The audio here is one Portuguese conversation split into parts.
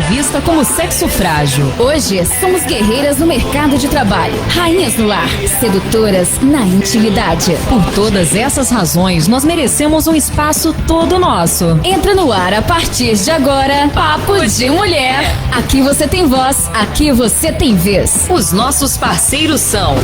Vista como sexo frágil. Hoje somos guerreiras no mercado de trabalho, rainhas no lar, sedutoras na intimidade. Por todas essas razões, nós merecemos um espaço todo nosso. Entra no ar a partir de agora, Papo de Mulher. Aqui você tem voz, aqui você tem vez. Os nossos parceiros são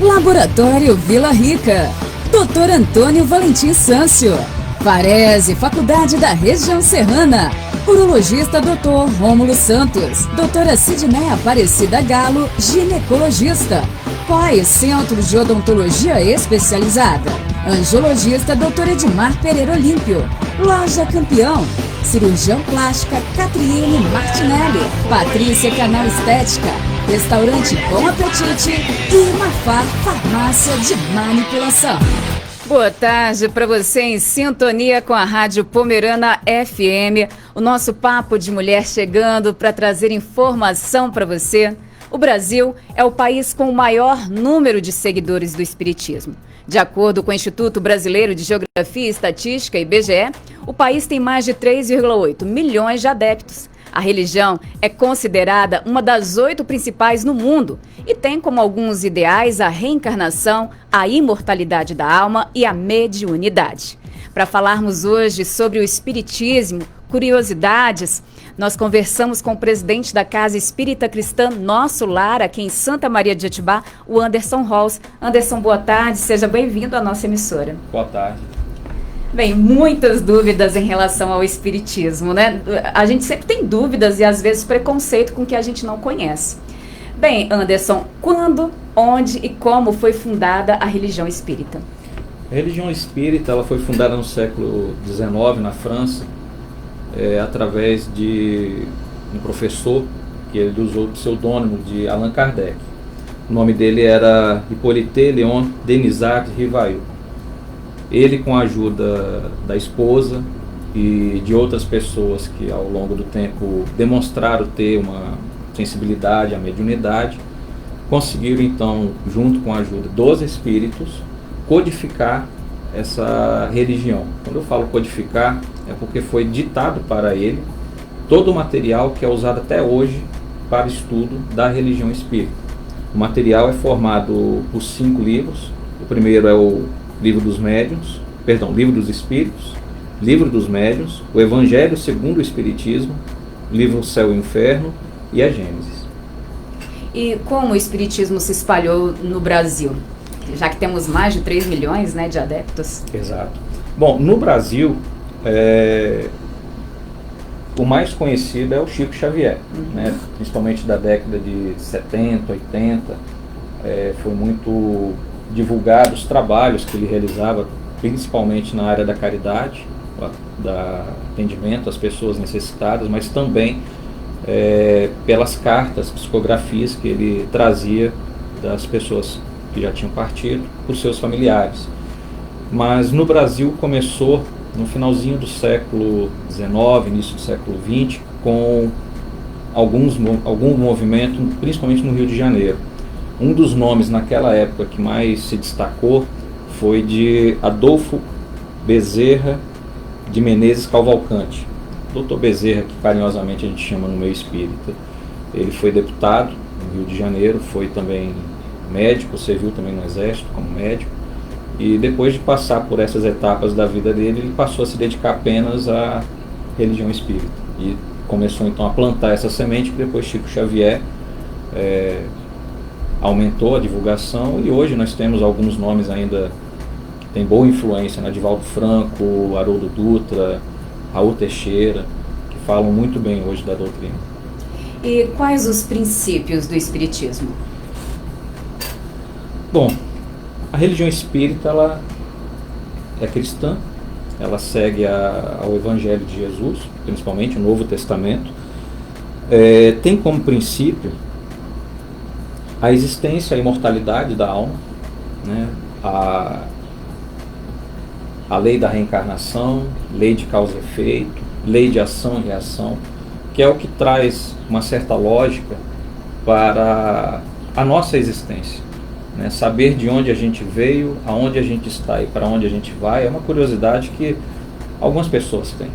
Laboratório Vila Rica, Dr. Antônio Valentim Sâncio, Varese, Faculdade da Região Serrana, urologista Dr. Rômulo Santos, doutora Sidneia Aparecida Galo, ginecologista, COI, Centro de Odontologia Especializada, angiologista Dr. Edmar Pereira Olímpio, Loja Campeão, cirurgião plástica Catriine Martinelli, Patrícia Canal Estética, Restaurante Bom Apetite e Mafá Farmácia de Manipulação. Boa tarde para você em sintonia com a Rádio Pomerana FM. O nosso Papo de Mulher chegando para trazer informação para você. O Brasil é o país com o maior número de seguidores do Espiritismo. De acordo com o Instituto Brasileiro de Geografia e Estatística, IBGE, o país tem mais de 3,8 milhões de adeptos. A religião é considerada uma das 8 principais no mundo e tem como alguns ideais a reencarnação, a imortalidade da alma e a mediunidade. Para falarmos hoje sobre o espiritismo, curiosidades, nós conversamos com o presidente da Casa Espírita Cristã Nosso Lar, aqui em Santa Maria de Jetibá, o Anderson Rolls. Anderson, boa tarde, seja bem-vindo à nossa emissora. Boa tarde. Bem, muitas dúvidas em relação ao espiritismo, né? A gente sempre tem dúvidas e às vezes preconceito com o que a gente não conhece. Bem, Anderson, quando, onde e como foi fundada a religião espírita? A religião espírita ela foi fundada no século XIX na França, através de um professor que ele usou o pseudônimo de Allan Kardec. O nome dele era Hippolyte Léon Denisard Rivail. Ele, com a ajuda da esposa e de outras pessoas que ao longo do tempo demonstraram ter uma sensibilidade à mediunidade, conseguiram então, junto com a ajuda dos espíritos, codificar essa religião. Quando eu falo codificar, é porque foi ditado para ele todo o material que é usado até hoje para estudo da religião espírita. O material é formado por 5 livros. O primeiro é o Livro dos Espíritos, Livro dos Médiuns, o Evangelho segundo o Espiritismo, Livro Céu e Inferno e a Gênesis. E como o Espiritismo se espalhou no Brasil? Já que temos mais de 3 milhões, né, de adeptos. Exato. Bom, no Brasil, o mais conhecido é o Chico Xavier, né, principalmente da década de 70, 80, foi muito divulgar os trabalhos que ele realizava, principalmente na área da caridade, da atendimento às pessoas necessitadas, mas também pelas cartas, psicografias que ele trazia das pessoas que já tinham partido por seus familiares. Mas no Brasil começou no finalzinho do século XIX, início do século XX, com algum movimento, principalmente no Rio de Janeiro. Um dos nomes naquela época que mais se destacou foi de Adolfo Bezerra de Menezes Cavalcante. Doutor Bezerra, que carinhosamente a gente chama no meio espírita. Ele foi deputado no Rio de Janeiro, foi também médico, serviu também no Exército como médico. E depois de passar por essas etapas da vida dele, ele passou a se dedicar apenas à religião espírita. E começou então a plantar essa semente que depois Chico Xavier aumentou a divulgação, e hoje nós temos alguns nomes ainda que têm boa influência, né? Divaldo Franco, Haroldo Dutra, Raul Teixeira, que falam muito bem hoje da doutrina. E quais os princípios do Espiritismo? Bom, a religião espírita ela é cristã, ela segue ao Evangelho de Jesus, principalmente o Novo Testamento, tem como princípio a existência, a imortalidade da alma, né? A lei da reencarnação, lei de causa e efeito, lei de ação e reação, que é o que traz uma certa lógica para a nossa existência, né? Saber de onde a gente veio, aonde a gente está e para onde a gente vai é uma curiosidade que algumas pessoas têm,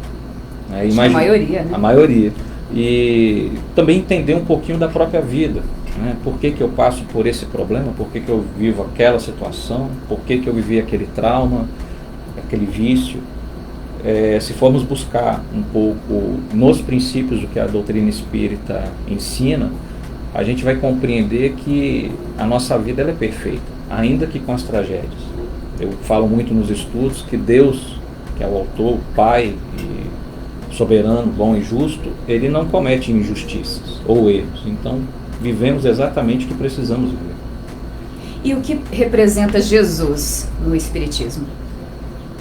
né? A maioria, né? A maioria. e também entender um pouquinho da própria vida, né? Por que eu passo por esse problema, por que eu vivo aquela situação, por que eu vivi aquele trauma, aquele vício. Se formos buscar um pouco nos princípios do que a doutrina espírita ensina, a gente vai compreender que a nossa vida ela é perfeita, ainda que com as tragédias. Eu falo muito nos estudos que Deus, que é o autor, o Pai, e soberano, bom e justo, ele não comete injustiças ou erros. Então, vivemos exatamente o que precisamos viver. E o que representa Jesus no Espiritismo?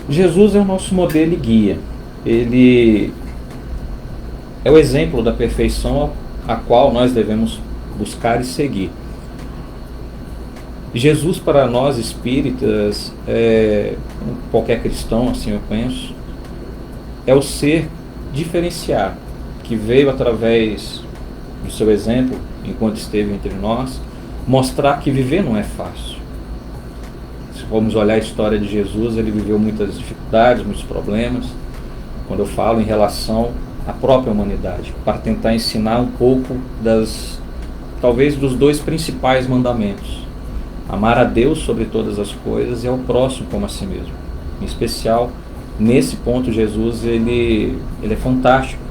Jesus é o nosso modelo e guia. Ele é o exemplo da perfeição a qual nós devemos buscar e seguir. Jesus, para nós espíritas, qualquer cristão, assim eu penso, é o ser diferenciado, que veio através do seu exemplo, enquanto esteve entre nós, mostrar que viver não é fácil. Se formos olhar a história de Jesus, ele viveu muitas dificuldades, muitos problemas, quando eu falo em relação à própria humanidade, para tentar ensinar um pouco talvez dos dois principais mandamentos: amar a Deus sobre todas as coisas e ao próximo como a si mesmo. Em especial, nesse ponto, Jesus ele é fantástico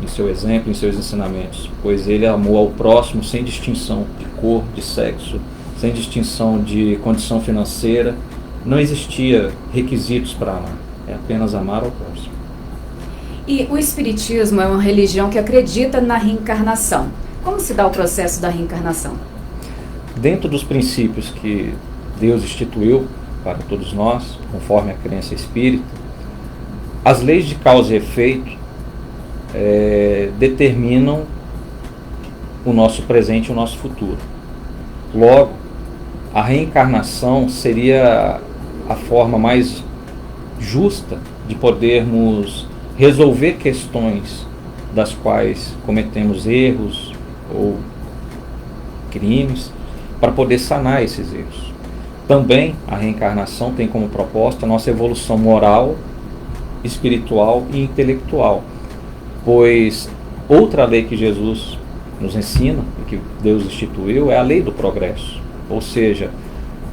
em seu exemplo, em seus ensinamentos, pois ele amou ao próximo sem distinção de cor, de sexo, sem distinção de condição financeira. Não existia requisitos para amar, é apenas amar ao próximo. E o Espiritismo é uma religião que acredita na reencarnação. Como se dá o processo da reencarnação? Dentro dos princípios que Deus instituiu para todos nós, conforme a crença espírita, as leis de causa e efeito determinam o nosso presente e o nosso futuro. Logo, a reencarnação seria a forma mais justa de podermos resolver questões das quais cometemos erros ou crimes, para poder sanar esses erros. Também a reencarnação tem como proposta a nossa evolução moral, espiritual e intelectual, pois outra lei que Jesus nos ensina e que Deus instituiu é a lei do progresso. Ou seja,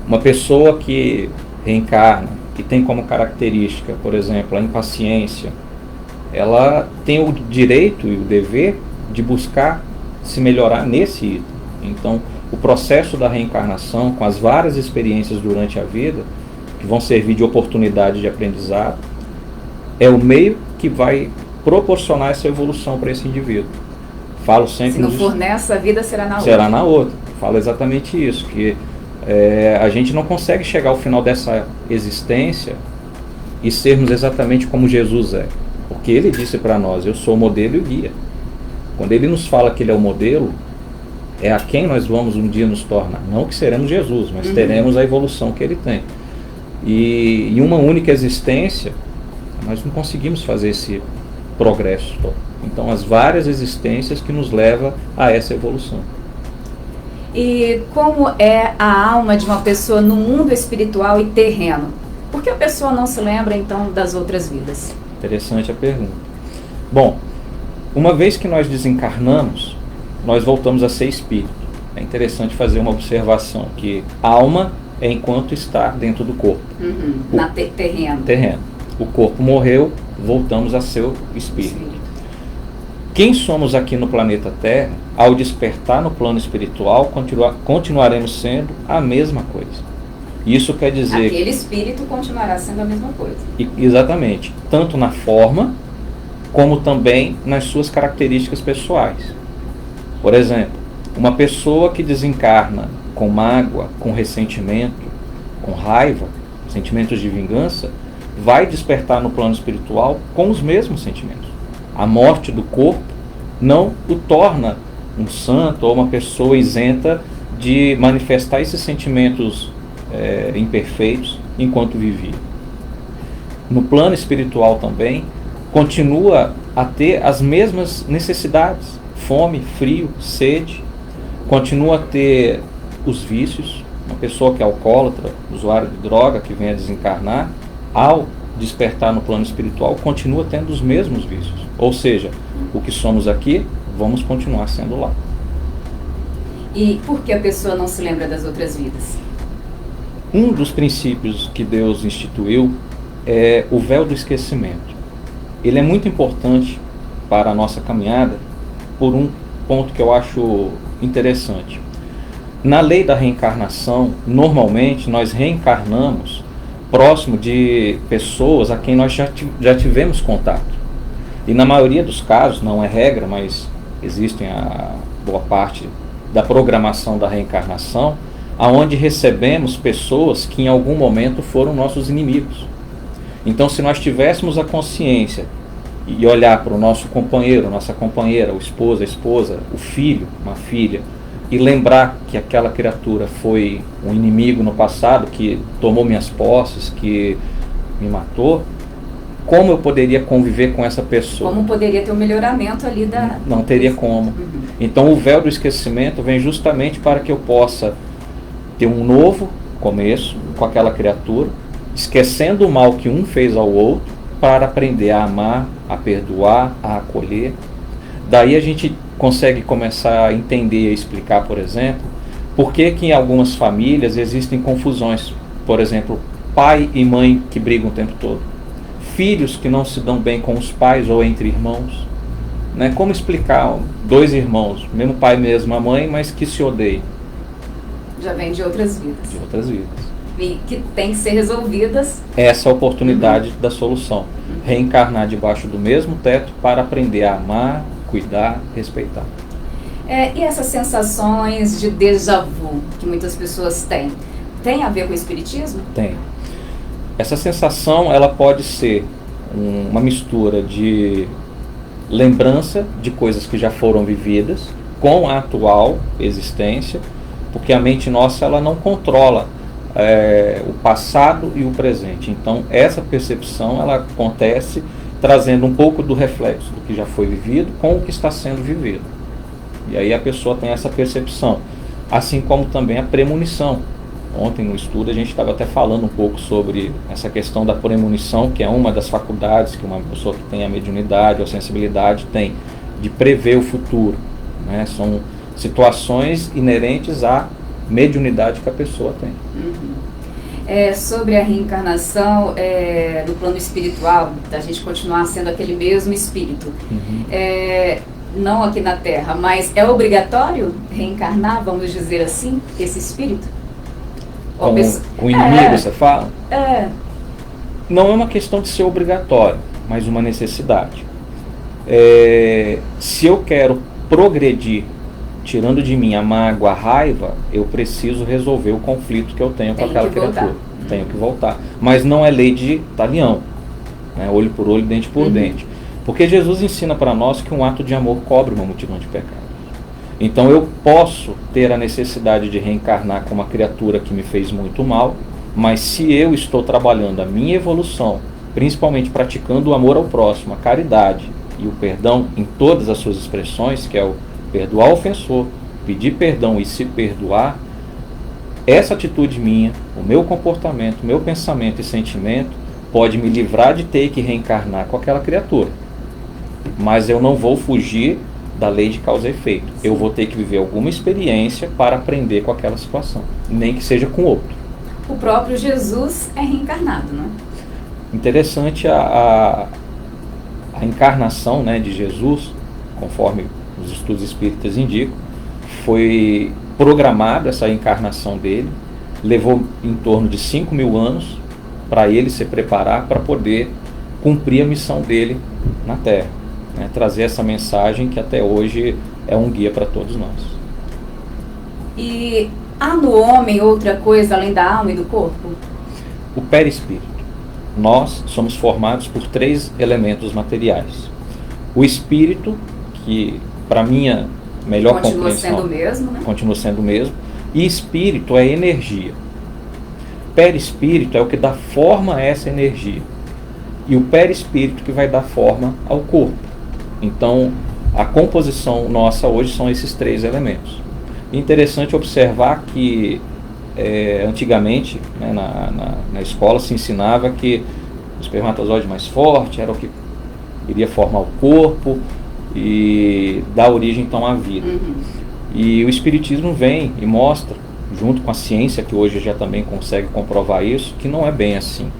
uma pessoa que reencarna, que tem como característica, por exemplo, a impaciência, ela tem o direito e o dever de buscar se melhorar nesse item. Então, o processo da reencarnação, com as várias experiências durante a vida, que vão servir de oportunidade de aprendizado, é o meio que vai proporcionar essa evolução para esse indivíduo. Falo sempre... Se não for nessa vida, será na outra. Será na outra. Falo exatamente isso, que a gente não consegue chegar ao final dessa existência e sermos exatamente como Jesus é. Porque ele disse para nós: eu sou o modelo e o guia. Quando ele nos fala que ele é o modelo, é a quem nós vamos um dia nos tornar. Não que seremos Jesus, mas teremos a evolução que ele tem. E em uma única existência, nós não conseguimos fazer esse progresso todo. Então, as várias existências que nos levam a essa evolução. E como é a alma de uma pessoa no mundo espiritual e terreno? Por que a pessoa não se lembra, então, das outras vidas? Interessante a pergunta. Bom, uma vez que nós desencarnamos, nós voltamos a ser espírito. É interessante fazer uma observação, que alma é enquanto está dentro do corpo. Terreno. Terreno. O corpo morreu, voltamos a ser o espírito. Quem somos aqui no planeta Terra, ao despertar no plano espiritual, continuaremos sendo a mesma coisa. Isso quer dizer... Aquele espírito continuará sendo a mesma coisa. Exatamente. Tanto na forma, como também nas suas características pessoais. Por exemplo, uma pessoa que desencarna com mágoa, com ressentimento, com raiva, sentimentos de vingança, vai despertar no plano espiritual com os mesmos sentimentos. A morte do corpo não o torna um santo ou uma pessoa isenta de manifestar esses sentimentos imperfeitos enquanto vivia. No plano espiritual também, continua a ter as mesmas necessidades: fome, frio, sede, continua a ter os vícios. Uma pessoa que é alcoólatra, usuário de droga, que vem a desencarnar, ao despertar no plano espiritual, continua tendo os mesmos vícios. Ou seja, o que somos aqui vamos continuar sendo lá. E por que a pessoa não se lembra das outras vidas? Um dos princípios que Deus instituiu é o véu do esquecimento. Ele é muito importante para a nossa caminhada por um ponto que eu acho interessante. Na lei da reencarnação, normalmente nós reencarnamos próximo de pessoas a quem nós já tivemos contato. E na maioria dos casos, não é regra, mas existem a boa parte da programação da reencarnação, aonde recebemos pessoas que em algum momento foram nossos inimigos. Então, se nós tivéssemos a consciência e olhar para o nosso companheiro, nossa companheira, o esposo, a esposa, o filho, uma filha, e lembrar que aquela criatura foi um inimigo no passado, que tomou minhas posses, que me matou, como eu poderia conviver com essa pessoa? Como poderia ter um melhoramento ali da... Não teria como. Então o véu do esquecimento vem justamente para que eu possa ter um novo começo com aquela criatura, esquecendo o mal que um fez ao outro, para aprender a amar, a perdoar, a acolher. Daí a gente consegue começar a entender e a explicar, por exemplo, por que em algumas famílias existem confusões. Por exemplo, pai e mãe que brigam o tempo todo. Filhos que não se dão bem com os pais ou entre irmãos. Né? Como explicar dois irmãos, mesmo pai e mesma mãe, mas que se odeiam? Já vem de outras vidas. De outras vidas. E que tem que ser resolvidas. Essa é a oportunidade da solução. Reencarnar debaixo do mesmo teto para aprender a amar, cuidar, respeitar. E essas sensações de déjà vu que muitas pessoas têm, tem a ver com o espiritismo? Tem. Essa sensação, ela pode ser uma mistura de lembrança de coisas que já foram vividas com a atual existência, porque a mente nossa ela não controla o passado e o presente. Então essa percepção ela acontece trazendo um pouco do reflexo do que já foi vivido com o que está sendo vivido. E aí a pessoa tem essa percepção, assim como também a premonição. Ontem no estudo a gente estava até falando um pouco sobre essa questão da premonição, que é uma das faculdades que uma pessoa que tem a mediunidade ou a sensibilidade tem, de prever o futuro. Né? São situações inerentes à mediunidade que a pessoa tem. Sobre a reencarnação do plano espiritual, da gente continuar sendo aquele mesmo espírito. Não aqui na Terra, mas é obrigatório reencarnar, vamos dizer assim, esse espírito? Com o inimigo, você fala? Não é uma questão de ser obrigatório, mas uma necessidade. Se eu quero progredir, tirando de mim a mágoa, a raiva, eu preciso resolver o conflito que eu tenho com aquela criatura. Tenho que voltar. Mas não é lei de talião, né? Olho por olho, dente por dente. Porque Jesus ensina para nós que um ato de amor cobre uma multidão de pecados. Então eu posso ter a necessidade de reencarnar com uma criatura que me fez muito mal, mas se eu estou trabalhando a minha evolução, principalmente praticando o amor ao próximo, a caridade e o perdão em todas as suas expressões, que é o perdoar o ofensor, pedir perdão e se perdoar, essa atitude minha, o meu comportamento, o meu pensamento e sentimento pode me livrar de ter que reencarnar com aquela criatura. Mas eu não vou fugir da lei de causa e efeito. Eu vou ter que viver alguma experiência para aprender com aquela situação, nem que seja com outro. O próprio Jesus é reencarnado, não é? Interessante a encarnação, né, de Jesus, conforme os estudos espíritas indicam, foi programada essa encarnação dele, levou em torno de 5.000 anos para ele se preparar para poder cumprir a missão dele na Terra. Trazer essa mensagem que até hoje é um guia para todos nós. E há no homem outra coisa além da alma e do corpo? O perispírito. Nós somos formados por 3 elementos materiais. O espírito, que para minha melhor compreensão continua sendo o mesmo, né? Continua sendo o mesmo. E espírito é energia. Perispírito é o que dá forma a essa energia. E o perispírito que vai dar forma ao corpo. Então, a composição nossa hoje são esses 3 elementos. Interessante observar que antigamente, né, na escola se ensinava que o espermatozoide mais forte era o que iria formar o corpo, e dá origem então à vida. E o Espiritismo vem e mostra, junto com a ciência, que hoje já também consegue comprovar isso, que não é bem assim.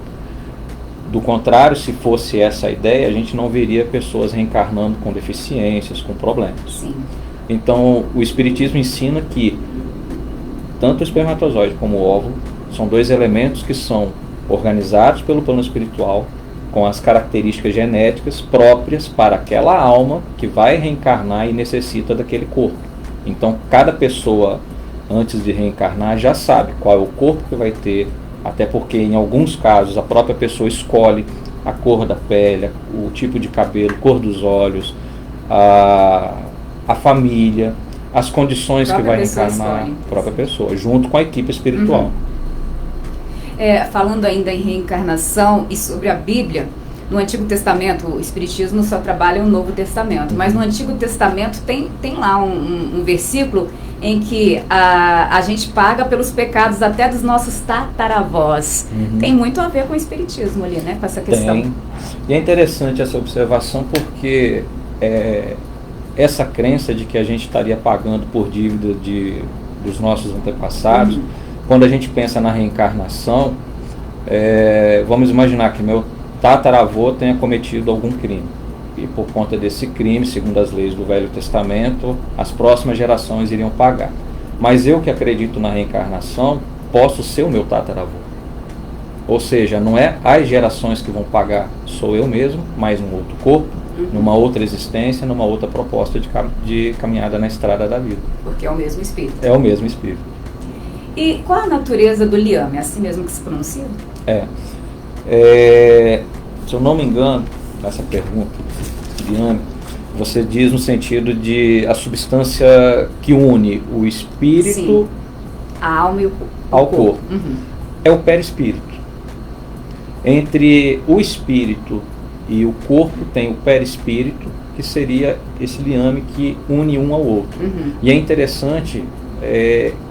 Do contrário, se fosse essa a ideia, a gente não veria pessoas reencarnando com deficiências, com problemas. Sim. Então, o Espiritismo ensina que tanto o espermatozoide como o óvulo são dois elementos que são organizados pelo plano espiritual, com as características genéticas próprias para aquela alma que vai reencarnar e necessita daquele corpo. Então, cada pessoa, antes de reencarnar, já sabe qual é o corpo que vai ter, até porque, em alguns casos, a própria pessoa escolhe a cor da pele, o tipo de cabelo, cor dos olhos, a família, as condições que vai reencarnar, a própria pessoa, junto com a equipe espiritual. Falando ainda em reencarnação e sobre a Bíblia, no Antigo Testamento, o Espiritismo só trabalha o Novo Testamento, mas no Antigo Testamento tem lá um versículo em que a gente paga pelos pecados até dos nossos tataravós. Tem muito a ver com o Espiritismo ali, né? Com essa questão. Tem. E é interessante essa observação porque essa crença de que a gente estaria pagando por dívida dos nossos antepassados, quando a gente pensa na reencarnação, vamos imaginar que meu tataravô tenha cometido algum crime. E por conta desse crime, segundo as leis do Velho Testamento, as próximas gerações iriam pagar. Mas eu que acredito na reencarnação, posso ser o meu tataravô. Ou seja, não é as gerações que vão pagar, sou eu mesmo, mas num outro corpo, numa outra existência, numa outra proposta de caminhada na estrada da vida. Porque é o mesmo espírito. É o mesmo espírito. E qual a natureza do liame? É assim mesmo que se pronuncia? Se eu não me engano, nessa pergunta, liame, você diz no sentido de a substância que une o espírito, sim, a alma e o ao corpo. É o perispírito. Entre o espírito e o corpo tem o perispírito, que seria esse liame que une um ao outro. E é interessante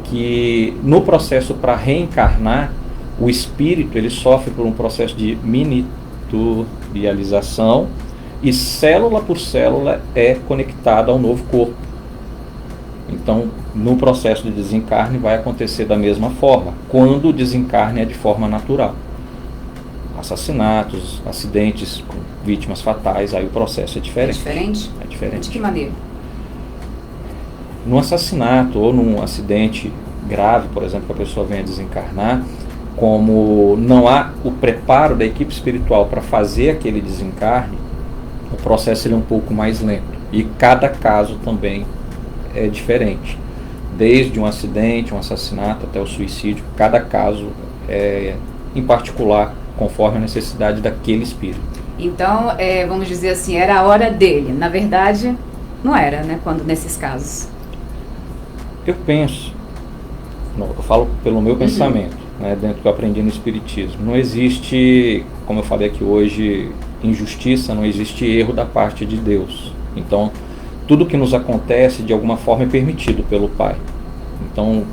que no processo para reencarnar, o espírito ele sofre por um processo de miniaturização e célula por célula é conectada ao novo corpo. Então, no processo de desencarne vai acontecer da mesma forma, quando o desencarne é de forma natural. Assassinatos, acidentes com vítimas fatais, aí o processo é diferente. É diferente? É diferente. De que maneira? Num assassinato ou num acidente grave, por exemplo, que a pessoa venha desencarnar, como não há o preparo da equipe espiritual para fazer aquele desencarne, o processo ele é um pouco mais lento. E cada caso também é diferente. Desde um acidente, um assassinato até o suicídio, cada caso é em particular, conforme a necessidade daquele espírito. Então, vamos dizer assim, era a hora dele. Na verdade, não era, né? Quando nesses casos. Eu penso, eu falo pelo meu pensamento, né, dentro do que eu aprendi no Espiritismo. Não existe, como eu falei aqui hoje, injustiça, não existe erro da parte de Deus. Então, tudo que nos acontece, de alguma forma, é permitido pelo Pai. Então,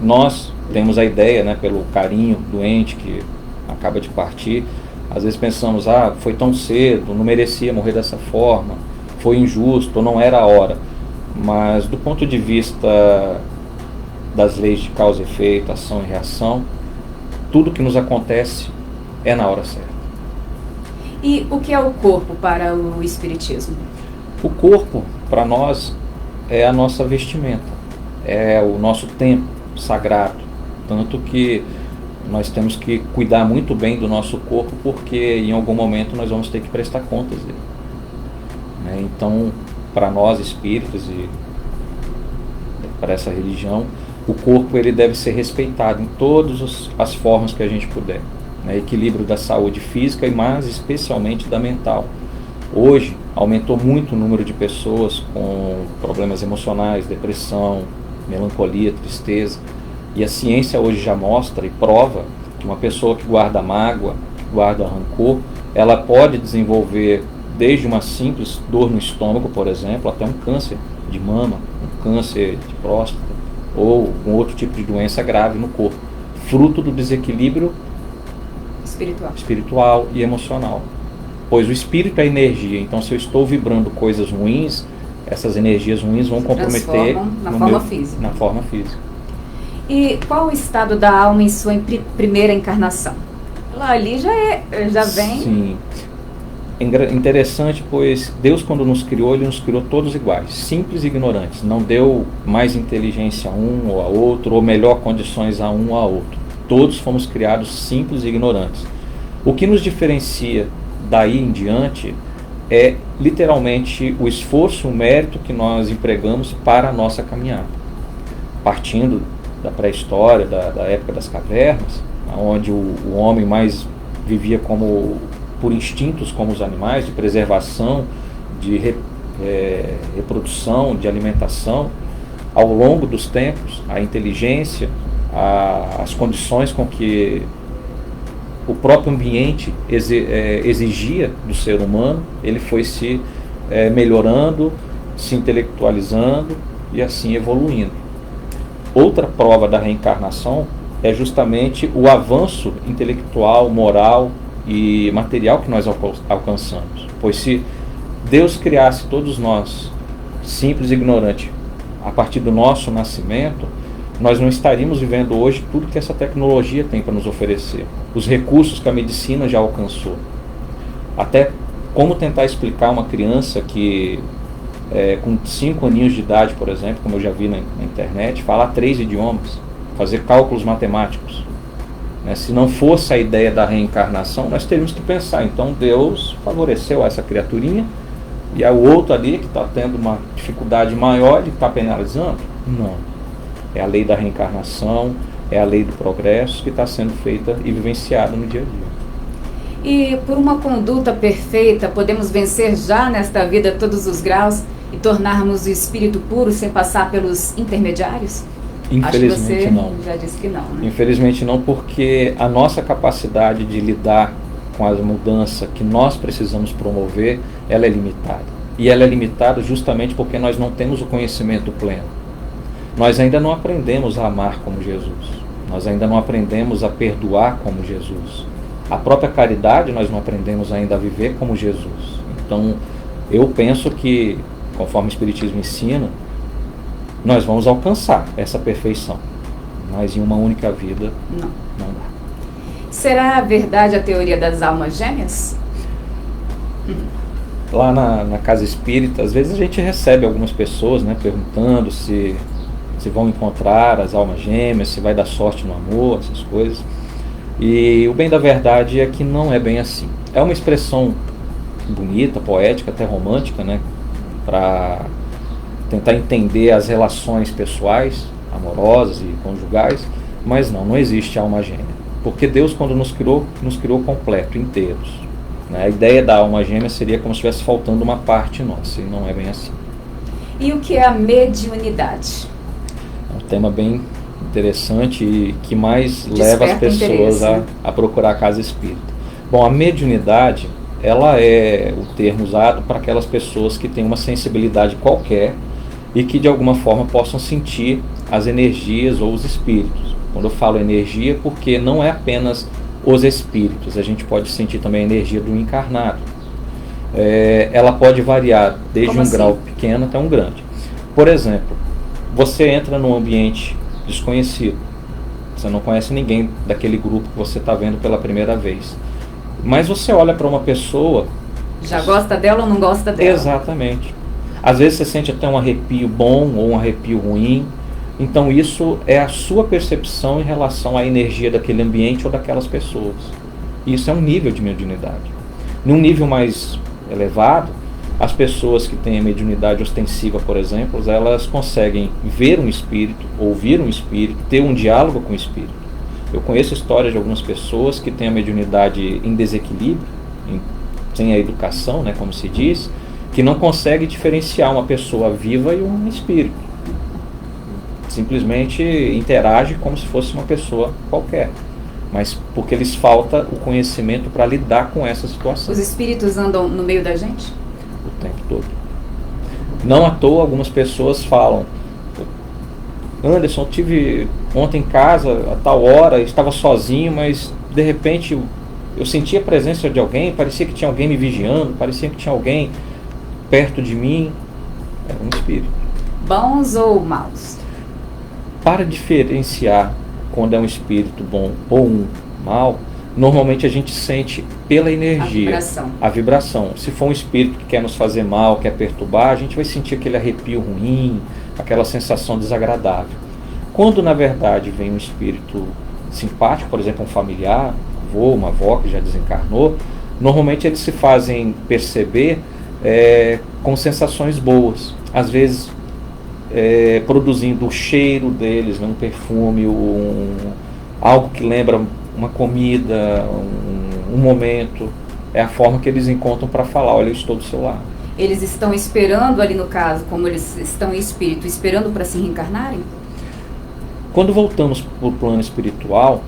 nós temos a ideia, né, pelo carinho doente que acaba de partir, às vezes pensamos, foi tão cedo, não merecia morrer dessa forma, foi injusto, ou não era a hora. Mas do ponto de vista das leis de causa e efeito, ação e reação, tudo que nos acontece é na hora certa. E o que é o corpo para o Espiritismo? O corpo, para nós, é a nossa vestimenta, é o nosso templo sagrado. Tanto que nós temos que cuidar muito bem do nosso corpo, porque em algum momento nós vamos ter que prestar contas dele. Então, para nós espíritas e para essa religião, o corpo ele deve ser respeitado em todas as formas que a gente puder. Equilíbrio da saúde física e mais especialmente da mental. Hoje aumentou muito o número de pessoas com problemas emocionais, depressão, melancolia, tristeza. E a ciência hoje já mostra e prova que uma pessoa que guarda mágoa, que guarda rancor, ela pode desenvolver desde uma simples dor no estômago, por exemplo, até um câncer de mama, um câncer de próstata ou um outro tipo de doença grave no corpo, fruto do desequilíbrio espiritual e emocional. Pois o espírito é energia, então se eu estou vibrando coisas ruins, essas energias ruins vão comprometer na forma física. E qual o estado da alma em sua primeira encarnação? Lá ali já vem... Sim. Interessante, pois Deus, quando nos criou, Ele nos criou todos iguais, simples e ignorantes. Não deu mais inteligência a um ou a outro, ou melhor condições a um ou a outro. Todos fomos criados simples e ignorantes. O que nos diferencia daí em diante é literalmente o esforço, o mérito que nós empregamos para a nossa caminhada. Partindo da pré-história, da época das cavernas, onde o homem mais vivia por instintos como os animais, de preservação, de reprodução, de alimentação. Ao longo dos tempos, a inteligência, as condições com que o próprio ambiente exigia do ser humano, ele foi se melhorando, se intelectualizando e assim evoluindo. Outra prova da reencarnação é justamente o avanço intelectual, moral e material que nós alcançamos. Pois se Deus criasse todos nós, simples e ignorantes, a partir do nosso nascimento, nós não estaríamos vivendo hoje tudo que essa tecnologia tem para nos oferecer, os recursos que a medicina já alcançou. Até como tentar explicar uma criança que com 5 aninhos de idade, por exemplo, como eu já vi na internet, falar 3 idiomas, fazer cálculos matemáticos. Se não fosse a ideia da reencarnação, nós teríamos que pensar, então Deus favoreceu essa criaturinha e o outro ali que está tendo uma dificuldade maior, ele está penalizando? Não. É a lei da reencarnação, é a lei do progresso que está sendo feita e vivenciada no dia a dia. E por uma conduta perfeita, podemos vencer já nesta vida todos os graus e tornarmos o espírito puro sem passar pelos intermediários? Infelizmente Acho que você não. Já disse que não, né? Infelizmente não, porque a nossa capacidade de lidar com a mudança que nós precisamos promover, ela é limitada. E ela é limitada justamente porque nós não temos o conhecimento pleno. Nós ainda não aprendemos a amar como Jesus. Nós ainda não aprendemos a perdoar como Jesus. A própria caridade nós não aprendemos ainda a viver como Jesus. Então, eu penso que, conforme o Espiritismo ensina, nós vamos alcançar essa perfeição. Mas em uma única vida, não dá. Será verdade a teoria das almas gêmeas? Lá na casa espírita, às vezes a gente recebe algumas pessoas, perguntando se vão encontrar as almas gêmeas, se vai dar sorte no amor, essas coisas. E o bem da verdade é que não é bem assim. É uma expressão bonita, poética, até romântica, para tentar entender as relações pessoais, amorosas e conjugais, mas não existe alma gêmea. Porque Deus, quando nos criou completo, inteiros. A ideia da alma gêmea seria como se estivesse faltando uma parte nossa, e não é bem assim. E o que é a mediunidade? É um tema bem interessante e que mais leva as pessoas a procurar a casa espírita. Bom, a mediunidade, ela é o termo usado para aquelas pessoas que têm uma sensibilidade qualquer e que de alguma forma possam sentir as energias ou os espíritos. Quando eu falo energia, porque não é apenas os espíritos, a gente pode sentir também a energia do encarnado. Ela pode variar desde um grau pequeno até um grande. Por exemplo, você entra num ambiente desconhecido, você não conhece ninguém daquele grupo que você está vendo pela primeira vez, mas você olha para uma pessoa... Já gosta dela ou não gosta dela? Exatamente. Às vezes você sente até um arrepio bom ou um arrepio ruim. Então isso é a sua percepção em relação à energia daquele ambiente ou daquelas pessoas. Isso é um nível de mediunidade. Num nível mais elevado, as pessoas que têm a mediunidade ostensiva, por exemplo, elas conseguem ver um espírito, ouvir um espírito, ter um diálogo com o espírito. Eu conheço histórias de algumas pessoas que têm a mediunidade em desequilíbrio, sem a educação, como se diz, que não consegue diferenciar uma pessoa viva e um espírito. Simplesmente interage como se fosse uma pessoa qualquer, mas porque lhes falta o conhecimento para lidar com essa situação. Os espíritos andam no meio da gente? O tempo todo. Não à toa algumas pessoas falam: Anderson, eu tive ontem em casa a tal hora, estava sozinho, mas de repente eu senti a presença de alguém, parecia que tinha alguém me vigiando, parecia que tinha alguém perto de mim. É um espírito. Bons ou maus? Para diferenciar quando é um espírito bom ou um mau, normalmente a gente sente pela energia, a vibração. Se for um espírito que quer nos fazer mal, quer perturbar, a gente vai sentir aquele arrepio ruim, aquela sensação desagradável. Quando na verdade vem um espírito simpático, por exemplo um familiar, um avô, uma avó que já desencarnou, normalmente eles se fazem perceber com sensações boas, às vezes produzindo o cheiro deles, um perfume, algo que lembra uma comida, um momento. É a forma que eles encontram para falar: olha, eu estou do seu lado. Eles estão esperando ali, no caso, como eles estão em espírito, esperando para se reencarnarem? Quando voltamos para o plano espiritual,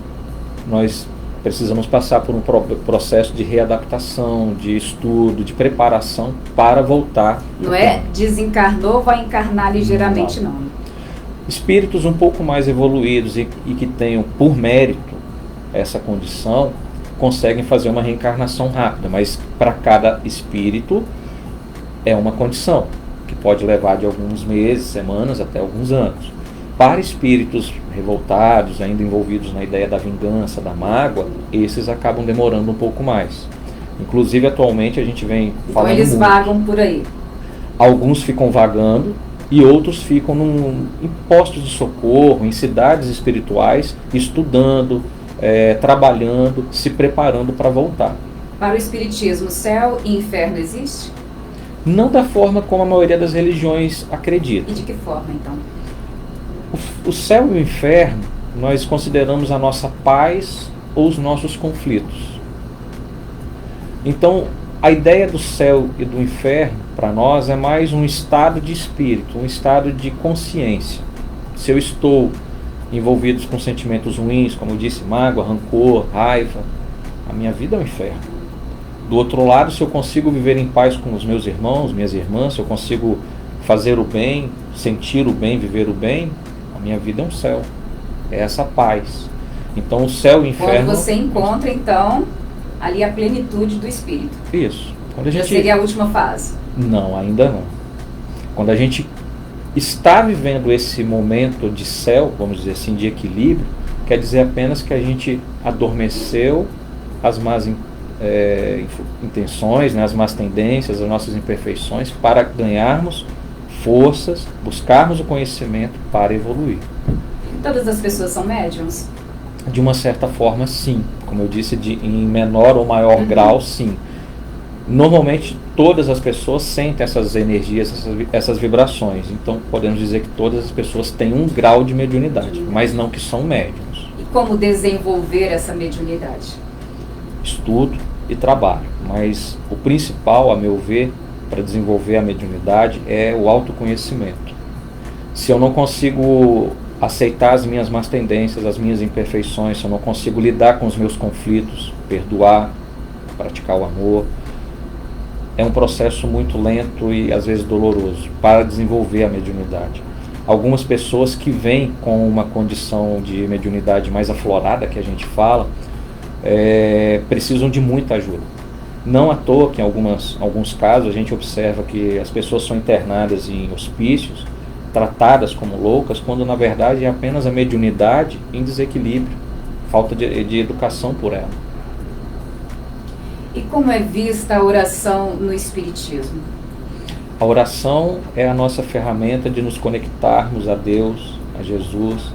nós precisamos passar por um processo de readaptação, de estudo, de preparação para voltar. Não é desencarnou, vai encarnar ligeiramente, não. Espíritos um pouco mais evoluídos e que tenham por mérito essa condição, conseguem fazer uma reencarnação rápida, mas para cada espírito é uma condição, que pode levar de alguns meses, semanas, até alguns anos. Para espíritos revoltados, ainda envolvidos na ideia da vingança, da mágoa, esses acabam demorando um pouco mais. Inclusive, atualmente, a gente vem falando então eles muito. Vagam por aí. Alguns ficam vagando e outros ficam em postos de socorro, em cidades espirituais, estudando, trabalhando, se preparando para voltar. Para o espiritismo, céu e inferno existe? Não da forma como a maioria das religiões acredita. E de que forma, então? O céu e o inferno, nós consideramos a nossa paz ou os nossos conflitos. Então, a ideia do céu e do inferno, para nós, é mais um estado de espírito, um estado de consciência. Se eu estou envolvido com sentimentos ruins, como eu disse, mágoa, rancor, raiva, a minha vida é um inferno. Do outro lado, se eu consigo viver em paz com os meus irmãos, minhas irmãs, se eu consigo fazer o bem, sentir o bem, viver o bem, a minha vida é um céu. É essa paz. Então o céu e o inferno... Quando você encontra, então, ali a plenitude do espírito. Isso. Quando a gente... Já seria a última fase? Não, ainda não. Quando a gente está vivendo esse momento de céu, vamos dizer assim, de equilíbrio, quer dizer apenas que a gente adormeceu as más intenções, as más tendências, as nossas imperfeições, para ganharmos forças, buscarmos o conhecimento para evoluir. Todas as pessoas são médiums? De uma certa forma, sim. Como eu disse, em menor ou maior grau, sim. Normalmente, todas as pessoas sentem essas energias, essas vibrações. Então, podemos dizer que todas as pessoas têm um grau de mediunidade, mas não que são médiums. E como desenvolver essa mediunidade? Estudo e trabalho. Mas o principal, a meu ver, para desenvolver a mediunidade é o autoconhecimento. Se eu não consigo aceitar as minhas más tendências, as minhas imperfeições, se eu não consigo lidar com os meus conflitos, perdoar, praticar o amor, é um processo muito lento e às vezes doloroso para desenvolver a mediunidade. Algumas pessoas que vêm com uma condição de mediunidade mais aflorada, que a gente fala, precisam de muita ajuda. Não à toa que em alguns casos a gente observa que as pessoas são internadas em hospícios, tratadas como loucas, quando na verdade é apenas a mediunidade em desequilíbrio, falta de educação por ela. E como é vista a oração no Espiritismo? A oração é a nossa ferramenta de nos conectarmos a Deus, a Jesus,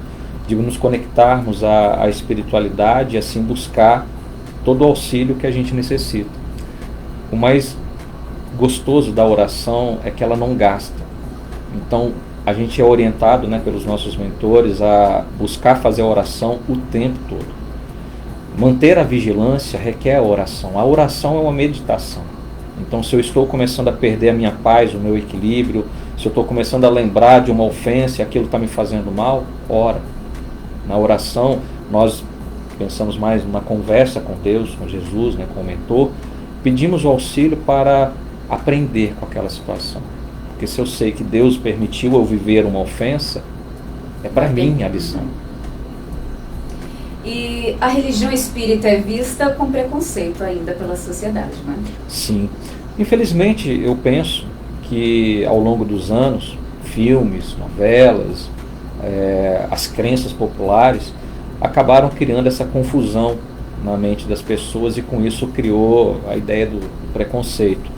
de nos conectarmos à espiritualidade e assim buscar todo o auxílio que a gente necessita. O mais gostoso da oração é que ela não gasta. Então, a gente é orientado, pelos nossos mentores a buscar fazer a oração o tempo todo. Manter a vigilância requer a oração. A oração é uma meditação. Então, se eu estou começando a perder a minha paz, o meu equilíbrio, se eu estou começando a lembrar de uma ofensa e aquilo está me fazendo mal, ora. Na oração, nós pensamos mais numa conversa com Deus, com Jesus, com o mentor, pedimos o auxílio para aprender com aquela situação. Porque se eu sei que Deus permitiu eu viver uma ofensa, é para mim a lição. E a religião espírita é vista com preconceito ainda pela sociedade, não é? Sim. Infelizmente, eu penso que ao longo dos anos, filmes, novelas, as crenças populares acabaram criando essa confusão na mente das pessoas e com isso criou a ideia do preconceito.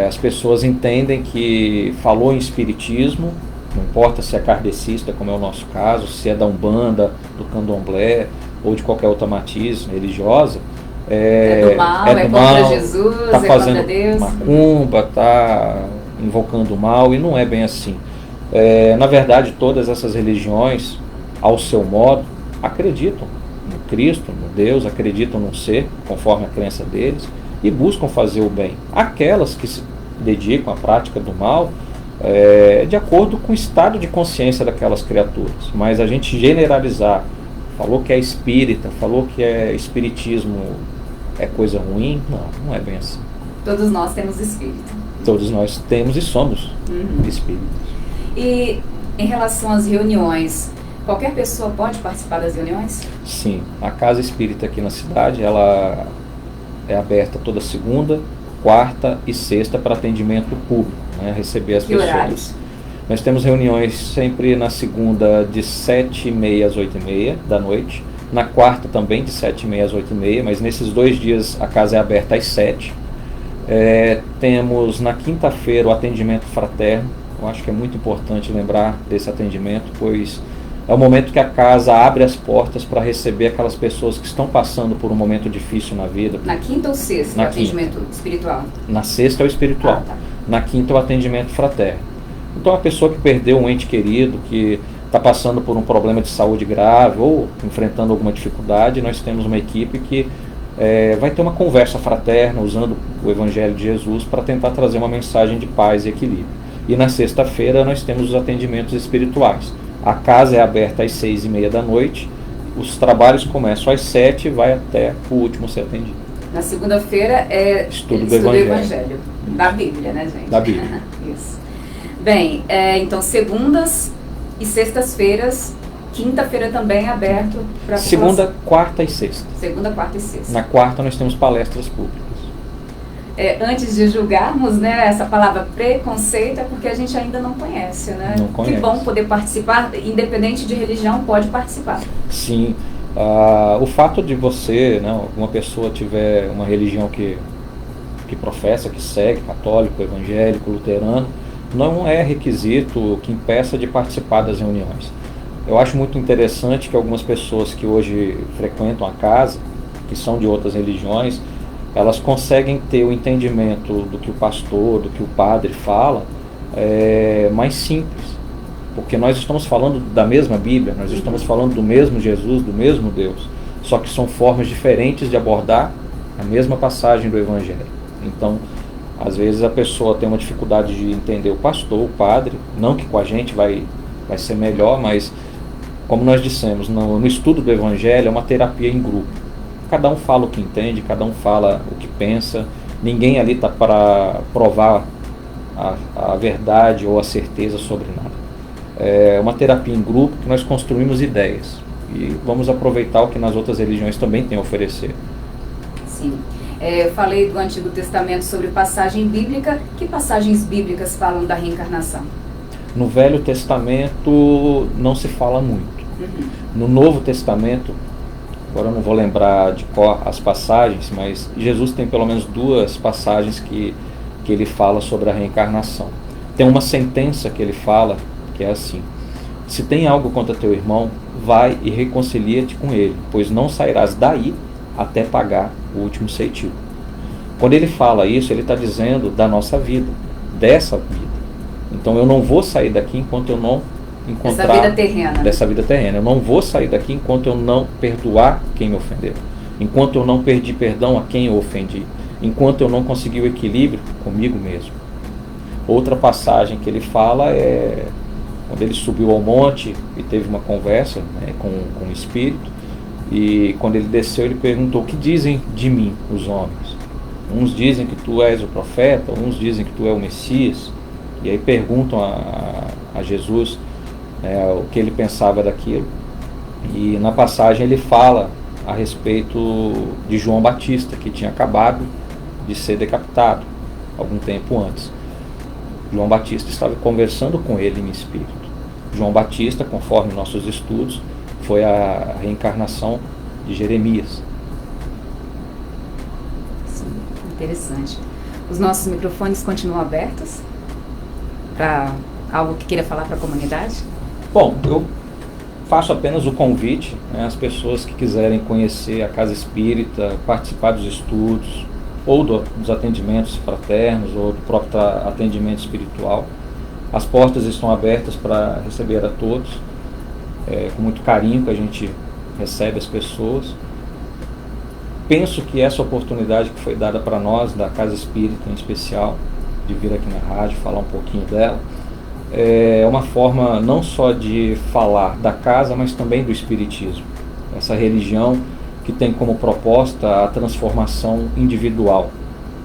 As pessoas entendem que falou em espiritismo, não importa se é kardecista, como é o nosso caso, se é da Umbanda, do Candomblé ou de qualquer outra matiz religiosa, do mal, é contra Jesus, tá fazendo contra Deus, macumba, está invocando o mal, e não é bem assim. Na verdade, todas essas religiões, ao seu modo, acreditam no Cristo, no Deus, acreditam num ser, conforme a crença deles, e buscam fazer o bem. Aquelas que se dedicam à prática do mal, de acordo com o estado de consciência daquelas criaturas. Mas a gente generalizar, falou que é espírita, falou que é espiritismo é coisa ruim, não é bem assim. Todos nós temos espírito. Todos nós temos e somos espíritos. E em relação às reuniões, qualquer pessoa pode participar das reuniões? Sim, a Casa Espírita aqui na cidade, ela é aberta toda segunda, quarta e sexta para atendimento público, né, receber as pessoas. Horários? Nós temos reuniões sempre na segunda de 7h30 às 8h30 da noite, na quarta também de 7h30 às 8h30, mas nesses 2 dias a casa é aberta às 7h. Temos na quinta-feira o atendimento fraterno. Eu acho que é muito importante lembrar desse atendimento, pois é o momento que a casa abre as portas para receber aquelas pessoas que estão passando por um momento difícil na vida. Na quinta ou sexta, o atendimento espiritual? Na sexta é o espiritual. Tá. Na quinta é o atendimento fraterno. Então a pessoa que perdeu um ente querido, que está passando por um problema de saúde grave ou enfrentando alguma dificuldade, nós temos uma equipe que vai ter uma conversa fraterna usando o Evangelho de Jesus para tentar trazer uma mensagem de paz e equilíbrio. E na sexta-feira nós temos os atendimentos espirituais. A casa é aberta às 6h30 da noite, os trabalhos começam às 7h e vai até o último ser atendido. Na segunda-feira é estudo do Evangelho. Da Bíblia, né, gente? Da Bíblia. Isso. Bem, então segundas e sextas-feiras, quinta-feira também é aberto para segunda, quarta e sexta. Segunda, quarta e sexta. Na quarta nós temos palestras públicas. Antes de julgarmos, né, essa palavra preconceito é porque a gente ainda não conhece, né? Não conhece. Que bom poder participar, independente de religião, pode participar. Sim. O fato de você, né, uma pessoa tiver uma religião que professa, que segue, católico, evangélico, luterano, não é requisito que impeça de participar das reuniões. Eu acho muito interessante que algumas pessoas que hoje frequentam a casa, que são de outras religiões, elas conseguem ter o entendimento do que o pastor, do que o padre fala, mais simples. Porque nós estamos falando da mesma Bíblia, nós estamos falando do mesmo Jesus, do mesmo Deus. Só que são formas diferentes de abordar a mesma passagem do Evangelho. Então, às vezes a pessoa tem uma dificuldade de entender o pastor, o padre, não que com a gente vai ser melhor, mas como nós dissemos, no estudo do Evangelho é uma terapia em grupo. Cada um fala o que entende, cada um fala o que pensa, ninguém ali está para provar a verdade ou a certeza sobre nada. É uma terapia em grupo que nós construímos ideias e vamos aproveitar o que nas outras religiões também têm a oferecer. Sim. Eu falei do Antigo Testamento sobre passagem bíblica. Que passagens bíblicas falam da reencarnação? No Velho Testamento não se fala muito. No Novo Testamento, agora eu não vou lembrar de cor as passagens, mas Jesus tem pelo menos 2 passagens que ele fala sobre a reencarnação. Tem uma sentença que ele fala, que é assim: se tem algo contra teu irmão, vai e reconcilia-te com ele, pois não sairás daí até pagar o último ceitil. Quando ele fala isso, ele está dizendo da nossa vida, dessa vida. Então eu não vou sair daqui enquanto eu não encontrar dessa vida terrena. Eu não vou sair daqui enquanto eu não perdoar quem me ofendeu, enquanto eu não pedir perdão a quem eu ofendi, enquanto eu não conseguir o equilíbrio comigo mesmo. Outra passagem que ele fala é quando ele subiu ao monte e teve uma conversa, né, com o Espírito, e quando ele desceu ele perguntou: o que dizem de mim os homens? Uns dizem que tu és o profeta, uns dizem que tu és o Messias. E aí perguntam a Jesus o que ele pensava daquilo. E na passagem ele fala a respeito de João Batista, que tinha acabado de ser decapitado algum tempo antes. João Batista estava conversando com ele em espírito. João Batista, conforme nossos estudos, foi a reencarnação de Jeremias. Sim, interessante. Os nossos microfones continuam abertos para algo que queira falar para a comunidade? Bom, eu faço apenas o convite, né, às pessoas que quiserem conhecer a Casa Espírita, participar dos estudos, ou dos atendimentos fraternos, ou do próprio atendimento espiritual. As portas estão abertas para receber a todos, com muito carinho que a gente recebe as pessoas. Penso que essa oportunidade que foi dada para nós, da Casa Espírita em especial, de vir aqui na rádio falar um pouquinho dela, é uma forma não só de falar da casa, mas também do Espiritismo. Essa religião que tem como proposta a transformação individual.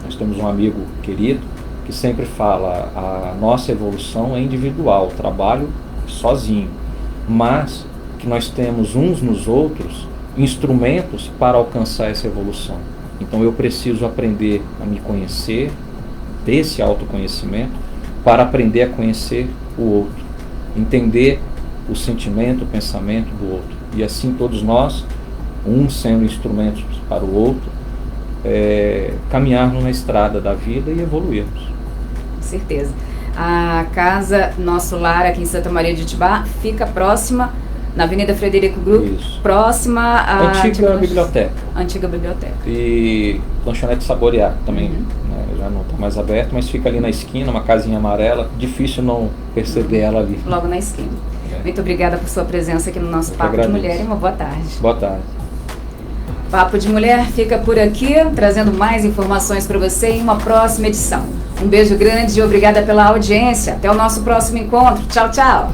Nós temos um amigo querido que sempre fala: a nossa evolução é individual, o trabalho sozinho, mas que nós temos uns nos outros instrumentos para alcançar essa evolução. Então eu preciso aprender a me conhecer, ter esse autoconhecimento, para aprender a conhecer o outro, entender o sentimento, o pensamento do outro. E assim todos nós, um sendo instrumentos para o outro, caminharmos na estrada da vida e evoluirmos. Com certeza. A casa Nosso Lar, aqui em Santa Maria de Itibá, fica próxima, na Avenida Frederico Gru, próxima à antiga biblioteca. Antiga biblioteca. E lanchonete Saborear também, né, já não está mais aberto, mas fica ali na esquina, uma casinha amarela, difícil não perceber ela ali. Logo na esquina. Muito obrigada por sua presença aqui no nosso Papo de Mulher e uma boa tarde. Boa tarde. Papo de Mulher fica por aqui, trazendo mais informações para você em uma próxima edição. Um beijo grande e obrigada pela audiência. Até o nosso próximo encontro. Tchau, tchau.